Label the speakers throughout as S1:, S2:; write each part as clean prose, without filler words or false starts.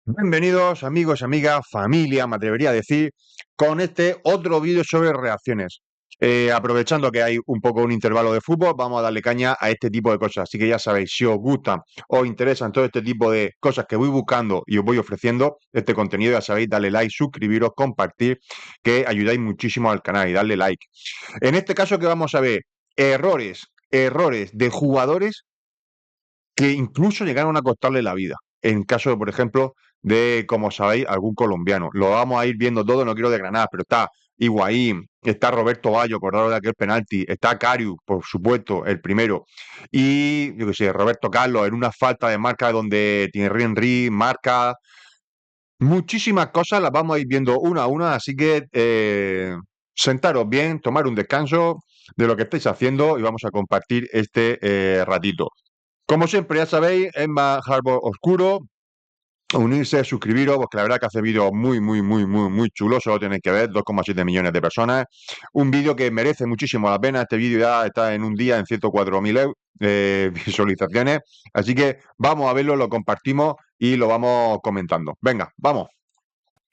S1: Bienvenidos amigos, amigas, familia, me atrevería a decir, con este otro vídeo sobre reacciones. Aprovechando que hay un poco un intervalo de fútbol, vamos a darle caña a este tipo de cosas. Así que ya sabéis, si os gustan, os interesan todo este tipo de cosas que voy buscando y os voy ofreciendo, este contenido, ya sabéis, darle like, suscribiros, compartir, que ayudáis muchísimo al canal y darle like. En este caso que vamos a ver, errores de jugadores que incluso llegaron a costarle la vida. En caso, por ejemplo, de, como sabéis, algún colombiano. Lo vamos a ir viendo todo, no quiero desgranar, pero está Higuaín, está Roberto Bayo, acordaros de aquel penalti, está Karius, por supuesto, el primero. Y, yo qué sé, Roberto Carlos, en una falta de marca donde Thierry Henry marca. Muchísimas cosas las vamos a ir viendo una a una, así que sentaros bien, tomar un descanso de lo que estáis haciendo y vamos a compartir este ratito. Como siempre, ya sabéis, Emma Harbor Oscuro, unirse, suscribiros, porque la verdad que hace vídeos muy chulos, solo tenéis que ver, 2,7 millones de personas. Un vídeo que merece muchísimo la pena, este vídeo ya está en un día en 104.000 visualizaciones, así que vamos a verlo, lo compartimos y lo vamos comentando. Venga, vamos.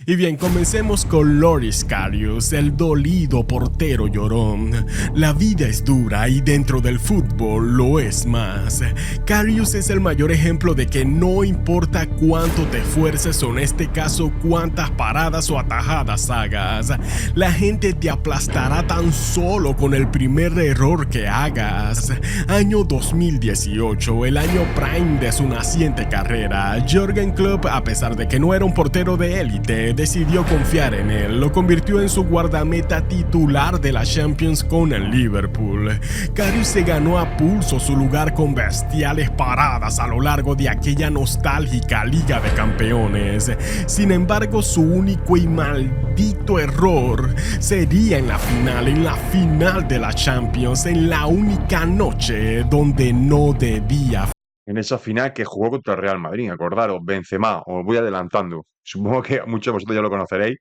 S2: Y bien, comencemos con Loris Karius, el dolido portero llorón. La vida es dura y dentro del fútbol lo es más. Karius es el mayor ejemplo de que no importa cuánto te esfuerces o en este caso cuántas paradas o atajadas hagas, la gente te aplastará tan solo con el primer error que hagas. Año 2018, el año prime de su naciente carrera, Jürgen Klopp, a pesar de que no era un portero de élite, decidió confiar en él, lo convirtió en su guardameta titular de la Champions con el Liverpool. Karius se ganó a pulso su lugar con bestiales paradas a lo largo de aquella nostálgica Liga de Campeones. Sin embargo, su único y maldito error sería en la final de la Champions, en la única noche donde no debía
S1: En esa final que jugó contra el Real Madrid, acordaros, Benzema, os voy adelantando. Supongo que muchos de vosotros ya lo conoceréis,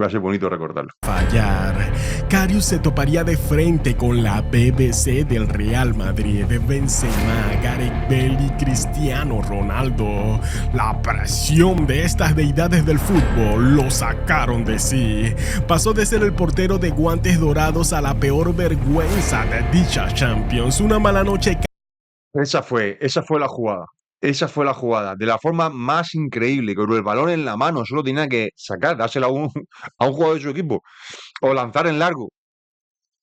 S1: va a ser bonito recordarlo.
S2: fallar. Karius se toparía de frente con la BBC del Real Madrid, Benzema, Gareth Bale y Cristiano Ronaldo. La presión de estas deidades del fútbol lo sacaron de sí. Pasó de ser el portero de guantes dorados a la peor vergüenza de dicha Champions. Una mala noche.
S1: Esa fue la jugada. Esa fue la jugada. De la forma más increíble, con el balón en la mano, solo tenía que sacar, dársela a un jugador de su equipo o lanzar en largo.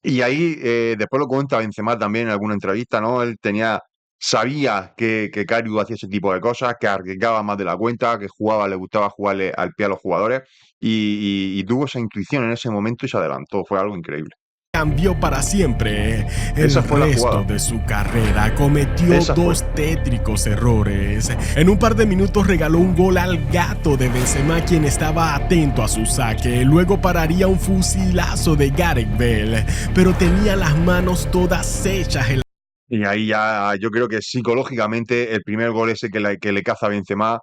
S1: Y ahí, después lo cuenta Benzema también en alguna entrevista, ¿no? Él sabía que Karius hacía ese tipo de cosas, que arriesgaba más de la cuenta, que jugaba, le gustaba jugarle al pie a los jugadores y tuvo esa intuición en ese momento y se adelantó. Fue algo increíble.
S2: Cambió para siempre. El
S1: Esa fue la
S2: resto
S1: jugada.
S2: de su carrera cometió
S1: Esa fue.
S2: dos tétricos errores. En un par de minutos regaló un gol al gato de Benzema, quien estaba atento a su saque. Luego pararía un fusilazo de Gareth Bale, pero tenía las manos todas hechas.
S1: Y ahí ya yo creo que psicológicamente el primer gol ese que le caza a Benzema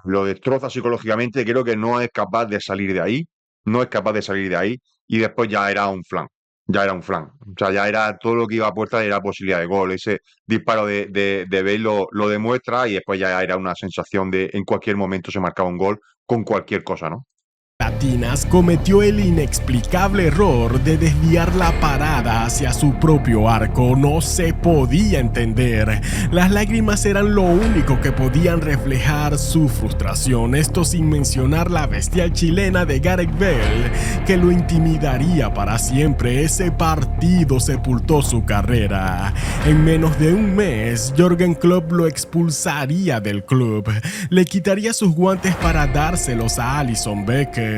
S1: lo destroza psicológicamente, creo que no es capaz de salir de ahí, no es capaz de salir de ahí y después ya era un flan, ya era un flan, o sea, ya era todo lo que iba a puerta era posibilidad de gol, ese disparo de Bale lo demuestra y después ya era una sensación de en cualquier momento se marcaba un gol con cualquier cosa, ¿no?
S2: Latinas cometió el inexplicable error de desviar la parada hacia su propio arco. No se podía entender. Las lágrimas eran lo único que podían reflejar su frustración. Esto sin mencionar la bestial chilena de Gareth Bale, que lo intimidaría para siempre. Ese partido sepultó su carrera. En menos de un mes, Jürgen Klopp lo expulsaría del club. Le quitaría sus guantes para dárselos a Alisson Becker.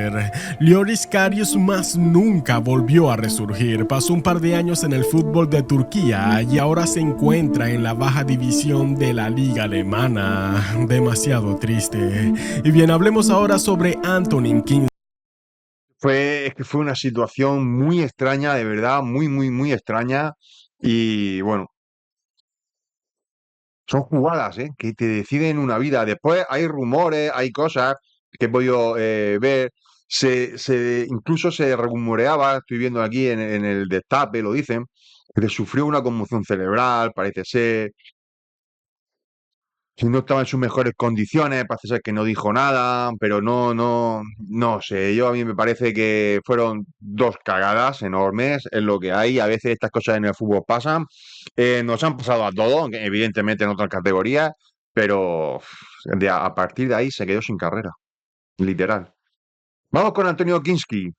S2: Loris Karius más nunca volvió a resurgir. Pasó un par de años en el fútbol de Turquía y ahora se encuentra en la baja división de la liga alemana. Demasiado triste. Y bien, hablemos ahora sobre Antonin King.
S1: Es que fue una situación muy extraña, de verdad, muy extraña y bueno. Son jugadas, que te deciden una vida. Después hay rumores, hay cosas que he podido ver. Incluso se rumoreaba, estoy viendo aquí en el Destape, lo dicen, que sufrió una conmoción cerebral, parece ser. si no estaba en sus mejores condiciones, parece ser que no dijo nada, pero no sé. Yo a mí me parece que fueron dos cagadas enormes en lo que hay. A veces estas cosas en el fútbol pasan. Nos han pasado a todos, aunque evidentemente en otras categorías, pero a partir de ahí se quedó sin carrera, literal. Vamos con Antonio Kinski.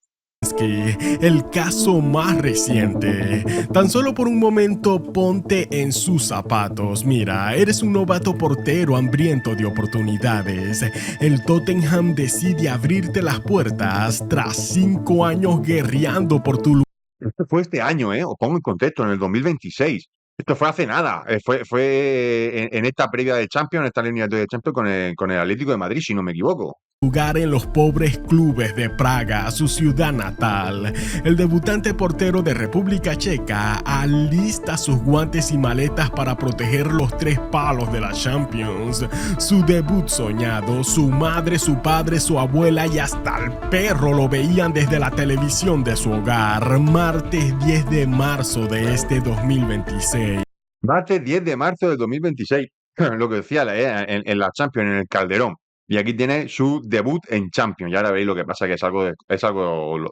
S2: El caso más reciente. Tan solo por un momento ponte en sus zapatos. Mira, eres un novato portero hambriento de oportunidades. El Tottenham decide abrirte las puertas tras 5 años guerreando por tu lugar.
S1: Esto fue este año, ¿eh? Os pongo en contexto, en el 2026. Esto fue hace nada. Fue en esta previa de Champions, en esta línea de Champions con el Atlético de Madrid, si no me equivoco.
S2: Jugar en los pobres clubes de Praga, su ciudad natal. El debutante portero de República Checa alista sus guantes y maletas para proteger los 3 palos de la Champions. Su debut soñado, su madre, su padre, su abuela y hasta el perro lo veían desde la televisión de su hogar. Martes 10 de marzo de este 2026.
S1: Martes 10 de marzo del 2026. Lo que decía en la Champions, en el Calderón. Y aquí tiene su debut en Champions. Y ahora veis lo que pasa, que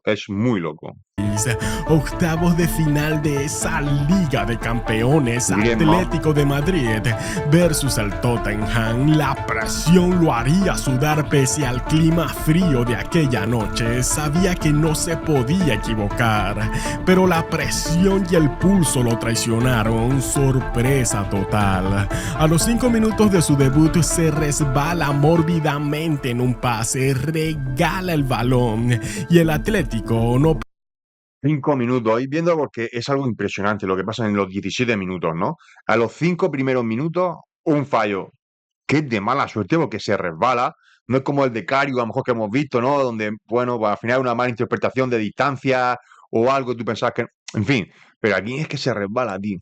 S1: es muy loco.
S2: Octavos de final de esa Liga de Campeones, Atlético de Madrid versus el Tottenham. La presión lo haría sudar pese al clima frío de aquella noche. Sabía que no se podía equivocar, pero la presión y el pulso lo traicionaron. Sorpresa total. A los 5 minutos de su debut se resbala mórbidamente en un pase, regala el balón y el Atlético no
S1: 5 minutos, y viendo porque es algo impresionante lo que pasa en los 17 minutos, ¿no? A los 5 primeros minutos, un fallo que es de mala suerte porque se resbala. No es como el de Karius, a lo mejor que hemos visto, ¿no? Donde, bueno, pues al final una mala interpretación de distancia o algo, tú pensabas que. En fin, pero aquí es que se resbala, tío.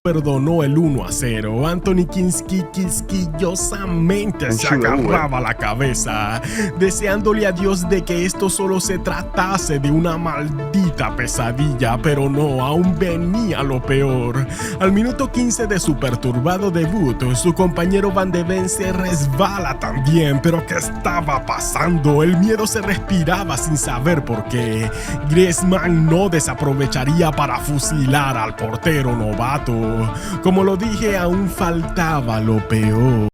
S2: Perdonó el 1-0. Anthony Kinski quisquillosamente se agarraba la cabeza, deseándole a Dios de que esto solo se tratase de una maldita pesadilla, pero no, aún venía lo peor. Al minuto 15 de su perturbado debut, su compañero Van de Ven se resbala también, pero ¿qué estaba pasando? El miedo se respiraba sin saber por qué. Griezmann no desaprovecharía para fusilar al portero novato. Como lo dije, aún faltaba lo peor.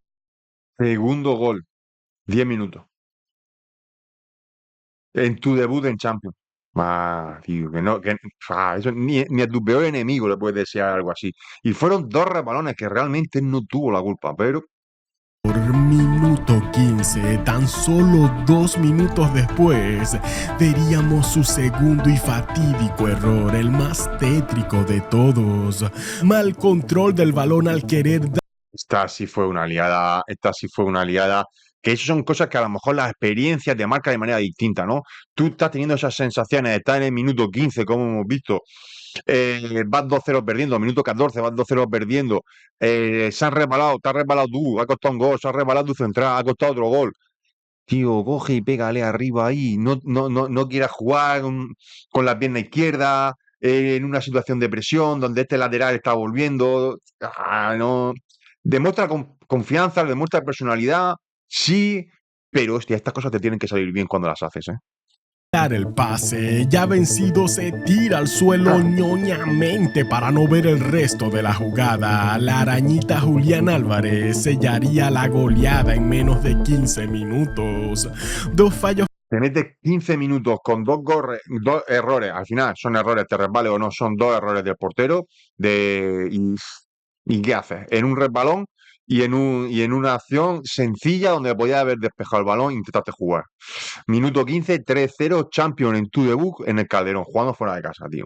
S1: Segundo gol, 10 minutos. En tu debut en Champions. Tío, eso ni a tu peor enemigo le puedes desear algo así. Y fueron 2 resbalones que realmente no tuvo la culpa, pero.
S2: Por minuto 15, tan solo 2 minutos después, veríamos su segundo y fatídico error, el más tétrico de todos. Mal control del balón al querer dar.
S1: Esta sí fue una liada, que eso son cosas que a lo mejor la experiencia te marca de manera distinta, ¿no? Tú estás teniendo esas sensaciones de estar en el minuto 15, como hemos visto, vas 2-0 perdiendo, minuto 14 vas 2-0 perdiendo, se han resbalado, te has resbalado tú, ha costado un gol, se ha resbalado tu central, ha costado otro gol. Tío, coge y pégale arriba ahí, no quieras jugar con la pierna izquierda, en una situación de presión, donde este lateral está volviendo, no. Demuestra confianza, demuestra personalidad, sí, pero hostia, estas cosas te tienen que salir bien cuando las haces, ¿eh?
S2: El pase, ya vencido se tira al suelo ñoñamente para no ver el resto de la jugada. La arañita Julián Álvarez sellaría la goleada en menos de 15 minutos. 2 fallos.
S1: Te metes 15 minutos con 2 errores, al final son errores, te resbale o no, son 2 errores del portero, ¿y qué haces? En un resbalón y en una acción sencilla donde podías haber despejado el balón e intentaste jugar. Minuto 15, 3-0, Champions en tu debut en el Calderón, jugando fuera de casa, tío.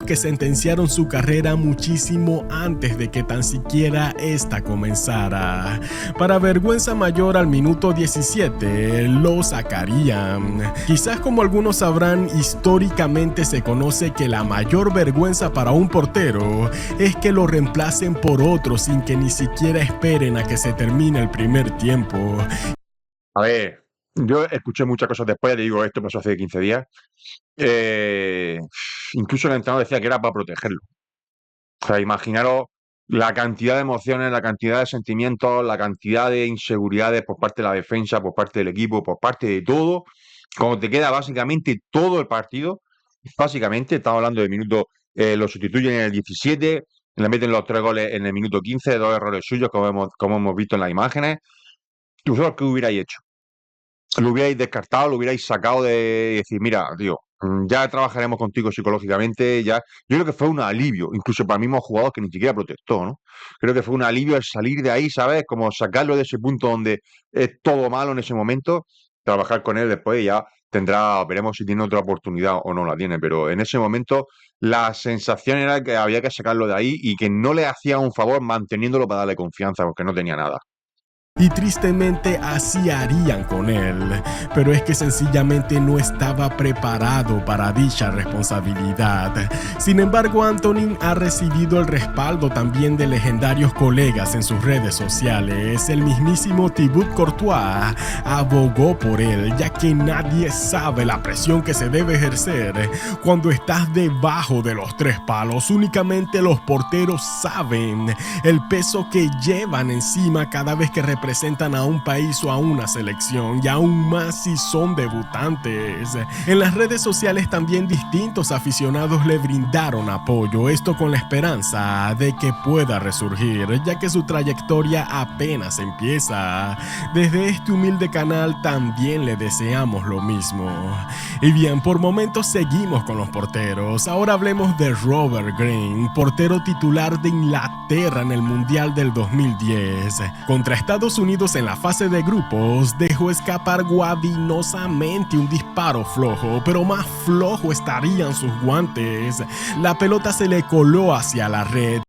S2: Que sentenciaron su carrera muchísimo antes de que tan siquiera esta comenzara. Para vergüenza mayor, al minuto 17 lo sacarían. Quizás, como algunos sabrán, históricamente se conoce que la mayor vergüenza para un portero es que lo reemplacen por otro sin que ni siquiera esperen a que se termine el primer tiempo.
S1: A ver, yo escuché muchas cosas después, te digo, esto pasó hace 15 días. Incluso el entrenador decía que era para protegerlo. O sea, imaginaros la cantidad de emociones, la cantidad de sentimientos, la cantidad de inseguridades por parte de la defensa, por parte del equipo, por parte de todo, cuando te queda básicamente todo el partido, básicamente, estamos hablando de minutos, lo sustituyen en el 17, le meten los 3 goles en el minuto 15, 2 errores suyos, como hemos visto en las imágenes. ¿Vosotros qué hubierais hecho? ¿Lo hubierais descartado, lo hubierais sacado de decir, mira, tío, ya trabajaremos contigo psicológicamente, ya? Yo creo que fue un alivio, incluso para mismos jugadores que ni siquiera protestó, ¿no? Creo que fue un alivio el salir de ahí, ¿sabes? Como sacarlo de ese punto donde es todo malo en ese momento, trabajar con él después y ya veremos si tiene otra oportunidad o no la tiene, pero en ese momento la sensación era que había que sacarlo de ahí y que no le hacía un favor manteniéndolo para darle confianza, porque no tenía nada.
S2: Y tristemente así harían con él, pero es que sencillamente no estaba preparado para dicha responsabilidad. Sin embargo, Antonin ha recibido el respaldo también de legendarios colegas en sus redes sociales. El mismísimo Thibaut Courtois abogó por él, ya que nadie sabe la presión que se debe ejercer cuando estás debajo de los 3 palos. Únicamente los porteros saben el peso que llevan encima cada vez que representan a un país o a una selección, y aún más si son debutantes. En las redes sociales también distintos aficionados le brindaron apoyo, esto con la esperanza de que pueda resurgir, ya que su trayectoria apenas empieza. Desde este humilde canal también le deseamos lo mismo. Y bien, por momentos seguimos con los porteros. Ahora hablemos de Robert Green, portero titular de Inglaterra en el Mundial del 2010. Contra Estados Unidos en la fase de grupos, dejó escapar guadinosamente un disparo flojo, pero más flojo estarían sus guantes. La pelota se le coló hacia la red.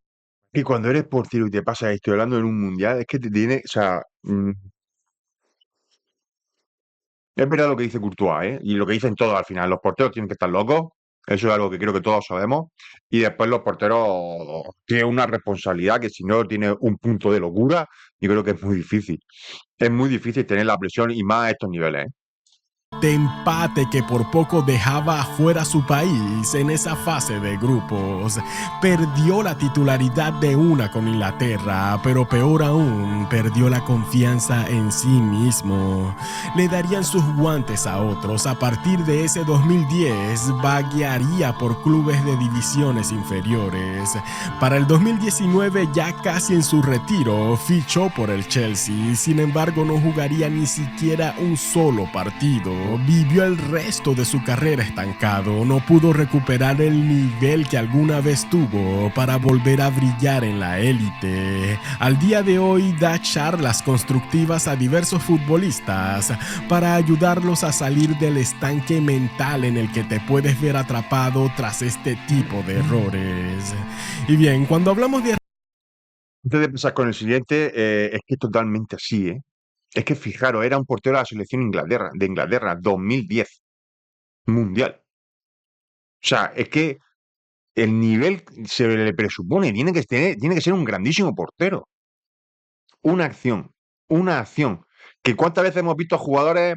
S1: Y cuando eres portero y te pasa esto hablando en un mundial, es que te tiene, o sea, es verdad lo que dice Courtois, ¿eh? Y lo que dicen todos al final. Los porteros tienen que estar locos. Eso es algo que creo que todos sabemos. Y después los porteros tienen una responsabilidad que si no tiene un punto de locura, yo creo que es muy difícil. Es muy difícil tener la presión y más a estos niveles, ¿eh?
S2: De empate que por poco dejaba afuera su país en esa fase de grupos. Perdió la titularidad de una con Inglaterra, pero peor aún, perdió la confianza en sí mismo. Le darían sus guantes a otros. A partir de ese 2010, vaguearía por clubes de divisiones inferiores. Para el 2019, ya casi en su retiro, fichó por el Chelsea. Sin embargo, no jugaría ni siquiera un solo partido. Vivió el resto de su carrera estancado, no pudo recuperar el nivel que alguna vez tuvo para volver a brillar en la élite. Al día de hoy da charlas constructivas a diversos futbolistas para ayudarlos a salir del estanque mental en el que te puedes ver atrapado tras este tipo de errores. Y bien, cuando hablamos de
S1: Antes de empezar con el siguiente, es que es totalmente así, ¿eh? Es que fijaros, era un portero de la selección de Inglaterra, 2010, mundial. O sea, es que el nivel se le presupone, tiene que ser un grandísimo portero. Una acción, una acción. Que cuántas veces hemos visto a jugadores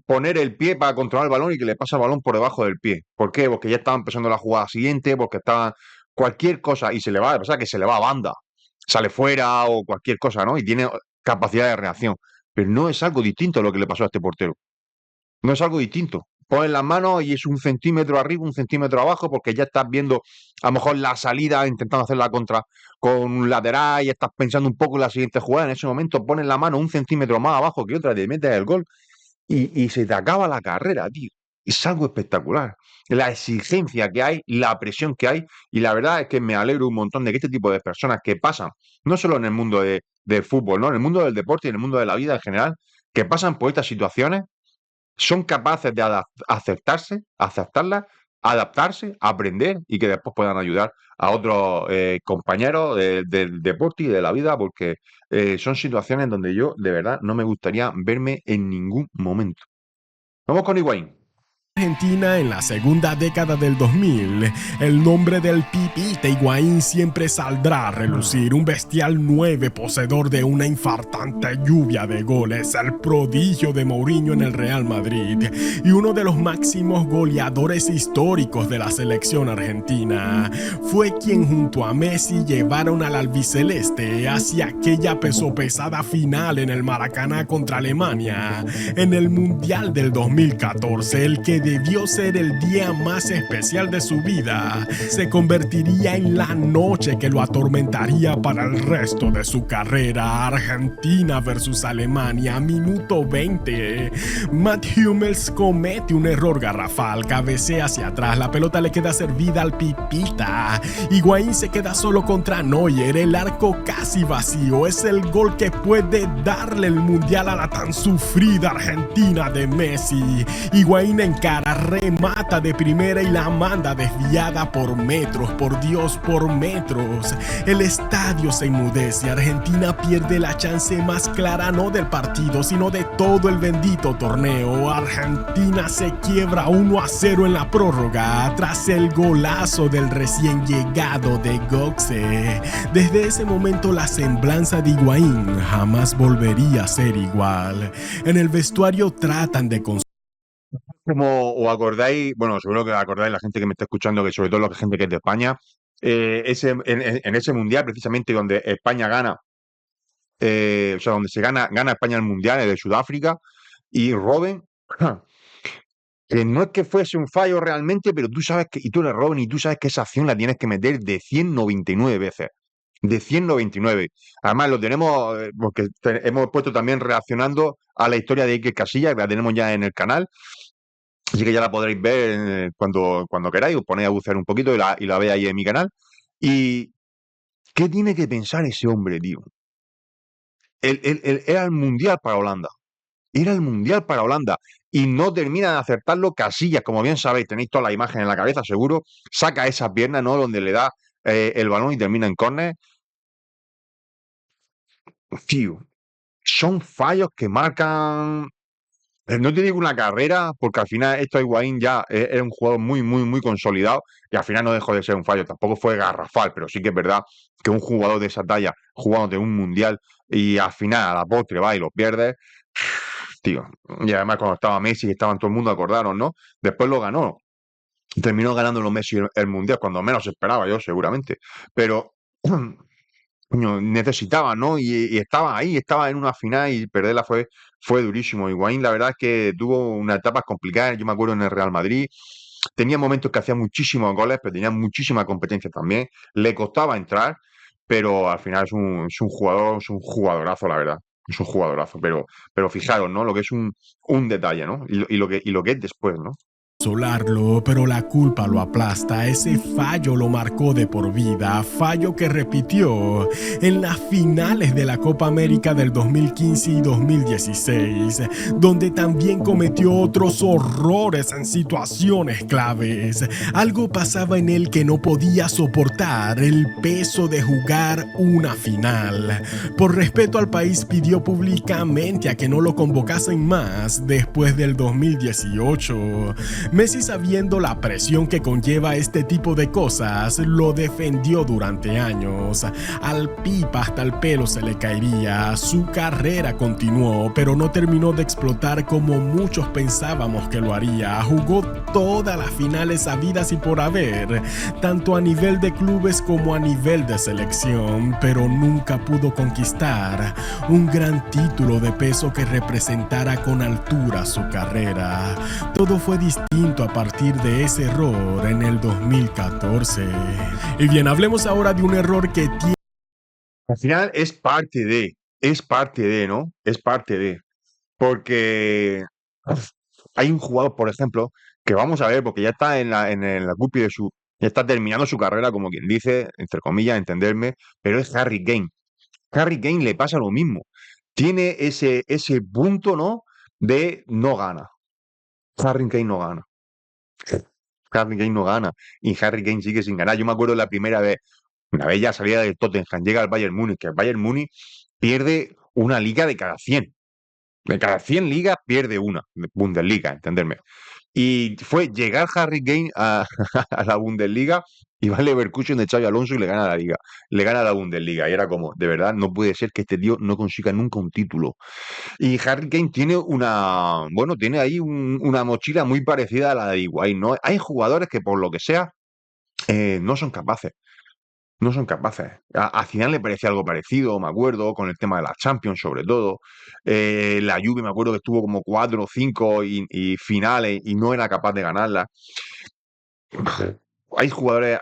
S1: poner el pie para controlar el balón y que le pasa el balón por debajo del pie. ¿Por qué? Porque ya estaban empezando la jugada siguiente, porque estaban cualquier cosa y se le va, o sea, que se le va a banda, sale fuera o cualquier cosa, ¿no? Y tiene capacidad de reacción. Pero no es algo distinto a lo que le pasó a este portero. No es algo distinto. Pones las manos y es un centímetro arriba, un centímetro abajo, porque ya estás viendo a lo mejor la salida, intentando hacer la contra con un lateral y estás pensando un poco en la siguiente jugada. En ese momento pones la mano un centímetro más abajo que otra, te metes el gol y se te acaba la carrera, tío. Es algo espectacular. La exigencia que hay, la presión que hay, y la verdad es que me alegro un montón de que este tipo de personas que pasan, no solo en el mundo del fútbol, ¿no? En el mundo del deporte y en el mundo de la vida en general, que pasan por estas situaciones son capaces de aceptarlas, adaptarse, aprender y que después puedan ayudar a otros compañeros del deporte y de la vida, porque son situaciones donde yo de verdad no me gustaría verme en ningún momento. Vamos con Higuaín.
S2: Argentina en la segunda década del 2000, el nombre del Pipita Higuaín siempre saldrá a relucir, un bestial 9 poseedor de una infartante lluvia de goles, el prodigio de Mourinho en el Real Madrid y uno de los máximos goleadores históricos de la selección argentina. Fue quien junto a Messi llevaron al albiceleste hacia aquella pesopesada final en el Maracaná contra Alemania en el Mundial del 2014, el que debió ser el día más especial de su vida, se convertiría en la noche que lo atormentaría para el resto de su carrera. Argentina versus Alemania, minuto 20. Matt Hummels comete un error garrafal, cabecea hacia atrás, la pelota le queda servida al Pipita. Higuaín se queda solo contra Neuer, el arco casi vacío. Es el gol que puede darle el mundial a la tan sufrida Argentina de Messi. Higuaín encara, remata de primera y la manda desviada por metros, por Dios, por metros. El estadio se enmudece. Argentina pierde la chance más clara, no del partido, sino de todo el bendito torneo. Argentina se quiebra 1-0 en la prórroga tras el golazo del recién llegado de Götze. Desde ese momento la semblanza de Higuaín jamás volvería a ser igual. En el vestuario tratan de
S1: Como os acordáis, bueno, seguro que os acordáis la gente que me está escuchando, que sobre todo la gente que es de España, en ese mundial precisamente donde España gana, o sea, donde gana España el mundial, el de Sudáfrica, y Robben, que no es que fuese un fallo realmente, pero tú sabes que, y tú eres Robben, y tú sabes que esa acción la tienes que meter de 199 veces. De 199. Además, lo tenemos, porque hemos puesto también reaccionando a la historia de Iker Casillas, que la tenemos ya en el canal. Así que ya la podréis ver cuando queráis, os ponéis a bucear un poquito y la veis ahí en mi canal. ¿Y qué tiene que pensar ese hombre, tío? Era el mundial para Holanda. Era el mundial para Holanda. Y no termina de acertarlo Casillas, como bien sabéis, tenéis toda la imagen en la cabeza, seguro. Saca esa pierna, ¿no? Donde le da el balón y termina en córner. Tío, son fallos que marcan. No te digo una carrera, porque al final esto Higuaín ya era un jugador muy, muy, muy consolidado y al final no dejó de ser un fallo. Tampoco fue garrafal, pero sí que es verdad que un jugador de esa talla, jugando de un mundial y al final a la postre va y lo pierde, tío. Y además cuando estaba Messi y estaban todo el mundo, acordaron, ¿no? Después lo ganó. Terminó ganando los Messi el mundial, cuando menos esperaba yo, seguramente. Pero coño, necesitaba, ¿no? Y estaba ahí, estaba en una final y perderla fue durísimo. Higuaín, la verdad es que tuvo unas etapas complicadas. Yo me acuerdo en el Real Madrid, tenía momentos que hacía muchísimos goles, pero tenía muchísima competencia también. Le costaba entrar, pero al final es un jugador, es un jugadorazo, la verdad. Es un jugadorazo, pero fijaros, ¿no? Lo que es un detalle, ¿no? Y lo que es después, ¿no?
S2: consolarlo, pero la culpa lo aplasta. Ese fallo lo marcó de por vida, fallo que repitió en las finales de la Copa América del 2015 y 2016, donde también cometió otros horrores en situaciones claves. Algo pasaba en él que no podía soportar el peso de jugar una final. Por respeto al país pidió públicamente a que no lo convocasen más después del 2018. Messi, sabiendo la presión que conlleva este tipo de cosas, lo defendió durante años. Al Pipa hasta el pelo se le caería. Su carrera continuó, pero no terminó de explotar como muchos pensábamos que lo haría. Jugó todas las finales habidas y por haber, tanto a nivel de clubes como a nivel de selección, pero nunca pudo conquistar un gran título de peso que representara con altura su carrera. Todo fue distinto a partir de ese error en el 2014. Y bien, hablemos ahora de un error que tiene.
S1: Al final es parte de, ¿no? Es parte de. Porque hay un jugador, por ejemplo, que vamos a ver, porque ya está en la cúspide ya está terminando su carrera, como quien dice, entre comillas, entenderme, pero es Harry Kane. Harry Kane le pasa lo mismo. Tiene ese punto, ¿no? De no gana. Harry Kane no gana. Harry Kane no gana. Y Harry Kane sigue sin ganar. Yo me acuerdo la primera vez, una vez ya salida del Tottenham, llega al Bayern Múnich, que el Bayern Múnich pierde una liga de cada 100. De cada 100 ligas pierde una, Bundesliga, entenderme. Y fue llegar Harry Kane a la Bundesliga y va al Leverkusen de Xabi Alonso y le gana la liga, le gana la Bundesliga. Y era como, de verdad, no puede ser que este tío no consiga nunca un título. Y Harry Kane tiene bueno, tiene ahí una mochila muy parecida a la de Higuaín, ¿no? Hay jugadores que por lo que sea no son capaces. No son capaces. A Zidane le parecía algo parecido, me acuerdo, con el tema de la Champions sobre todo. La Juve me acuerdo que estuvo como 4 o 5 y finales y no era capaz de ganarla. Hay jugadores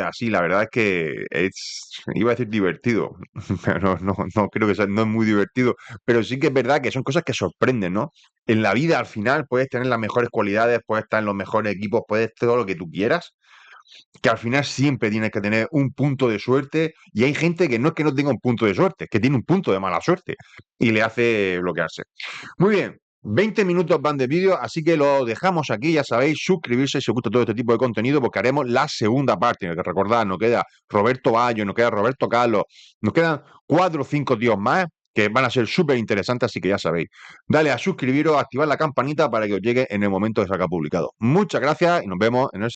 S1: así, la verdad es que iba a decir divertido, pero no creo que sea, no es muy divertido, pero sí que es verdad que son cosas que sorprenden, ¿no? En la vida al final puedes tener las mejores cualidades, puedes estar en los mejores equipos, puedes todo lo que tú quieras, que al final siempre tienes que tener un punto de suerte y hay gente que no es que no tenga un punto de suerte, es que tiene un punto de mala suerte y le hace bloquearse. Muy bien, 20 minutos van de vídeo, así que lo dejamos aquí, ya sabéis, suscribirse si os gusta todo este tipo de contenido porque haremos la segunda parte, que recordad, nos queda Roberto Bayo, nos queda Roberto Carlos, nos quedan 4 o 5 tíos más que van a ser súper interesantes, así que ya sabéis, dale a suscribiros, activar la campanita para que os llegue en el momento que salga publicado. Muchas gracias y nos vemos en el